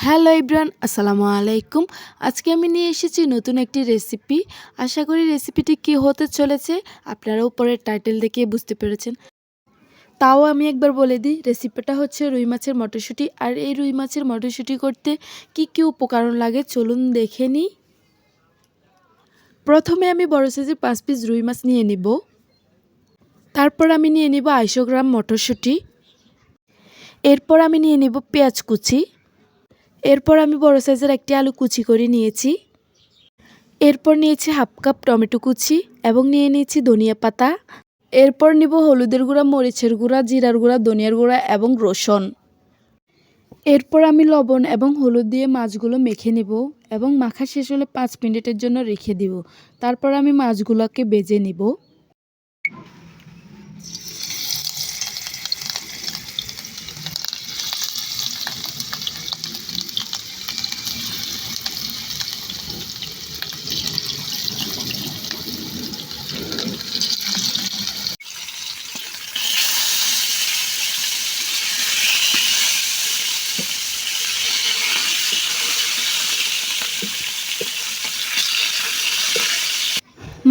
Hello everyone, আসসালামু আলাইকুম। আজকে আমি নিয়ে এসেছি নতুন একটি রেসিপি। আশা করি রেসিপিটি কী হতে চলেছে আপনারা উপরের টাইটেল দেখে বুঝতে পেরেছেন। তাও আমি একবার বলে দিই, রেসিপিটা হচ্ছে রুই মাছের মটরশুঁটি। আর এই রুই মাছের মটরশুঁটি করতে কি কি উপকরণ লাগে চলুন দেখে নিই। প্রথমে আমি বড় সাইজের 5 পিস রুই মাছ নিয়ে নিব। তারপর আমি নিয়ে নিব 250 গ্রাম মটরশুঁটি। এরপর আমি নিয়ে নিব পেঁয়াজ কুচি। এরপর আমি বড় সাইজের একটি আলু কুচি করে নিয়েছি। এরপর নিয়েছি হাফ কাপ টমেটো কুচি এবং নিয়ে নিয়েছি ধনিয়া পাতা। এরপর নিব হলুদের গুঁড়া, মরিচের গুঁড়া, জিরার গুঁড়া, ধনিয়ার গুঁড়া এবং রসুন। এরপর আমি লবণ এবং হলুদ দিয়ে মাছগুলো মেখে নেব এবং মাখা শেষ হলে 5 মিনিটের জন্য রেখে দিব। তারপর আমি মাছগুলোকে ভেজে নিব।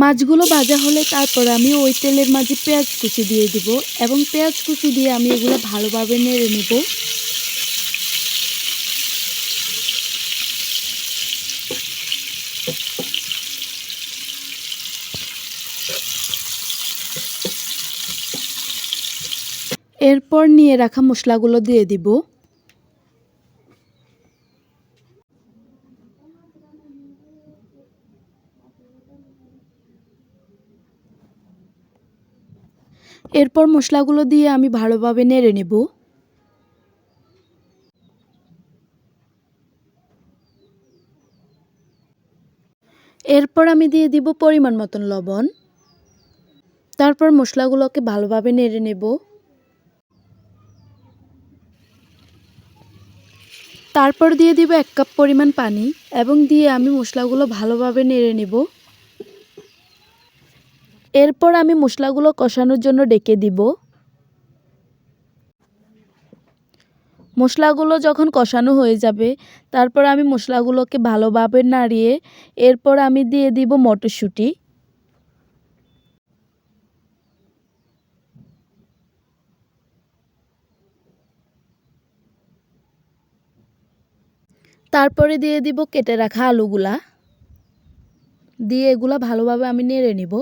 মাছগুলো ভাজা হলে তারপর আমি ওই তেলের মাঝে পেঁয়াজ কুচি দিয়ে দিব এবং পেঁয়াজ কুচি দিয়ে আমি এগুলো ভালোভাবে নেড়ে নেব। এরপর নিয়ে রাখা মশলাগুলো দিয়ে দিব। এরপর মশলাগুলো দিয়ে আমি ভালোভাবে নেড়ে নেব। এরপর আমি দিয়ে দিব পরিমাণ মতন লবণ। তারপর মশলাগুলোকে ভালোভাবে নেড়ে নেব। তারপর দিয়ে দিব 1 কাপ পরিমাণ পানি এবং দিয়ে আমি মশলাগুলো ভালোভাবে নেড়ে নেব। এরপর আমি মশলাগুলো কষানোর জন্য ডেকে দিব। মশলাগুলো যখন কষানো হয়ে যাবে তারপর আমি মশলাগুলোকে ভালোভাবে নাড়িয়ে এরপর আমি দিয়ে দিব মটরশুঁটি। তারপরে দিয়ে দিব কেটে রাখা আলুগুলা, দিয়ে এগুলা ভালোভাবে আমি নেড়ে নিব।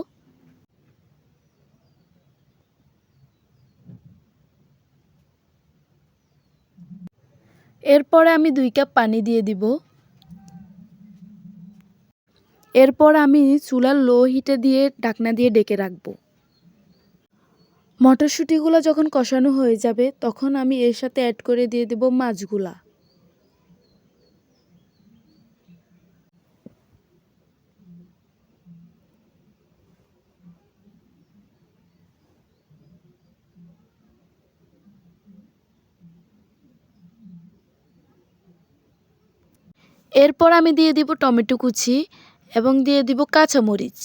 এরপরে আমি 2 কাপ পানি দিয়ে দিব। এরপর আমি চুলার লো হিটে দিয়ে ঢাকনা দিয়ে ঢেকে রাখব। মটরশুঁটিগুলো যখন কষানো হয়ে যাবে তখন আমি এর সাথে অ্যাড করে দিয়ে দেব মাছগুলা। এরপর আমি দিয়ে দিব টমেটো কুচি এবং দিয়ে দিব কাঁচামরিচ।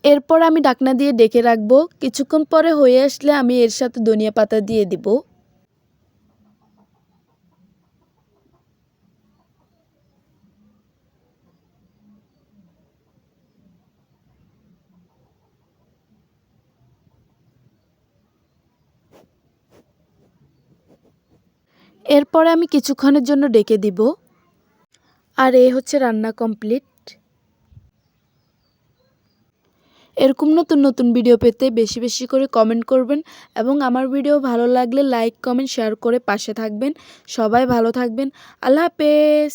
এরপর আমি ঢাকনা দিয়ে ঢেকে রাখব। কিছুক্ষণ পরে হয়ে আসলে আমি এর সাথে ধনিয়া পাতা দিয়ে দিব। এরপরে আমি কিছুক্ষণের জন্য ঢেকে দিব। আর এই হচ্ছে রান্না কমপ্লিট। এরকম নতুন নতুন ভিডিও পেতে বেশি বেশি করে কমেন্ট করবেন এবং আমার ভিডিও ভালো লাগলে লাইক, কমেন্ট, শেয়ার করে পাশে থাকবেন। সবাই ভালো থাকবেন। আল্লাহ হাফেজ।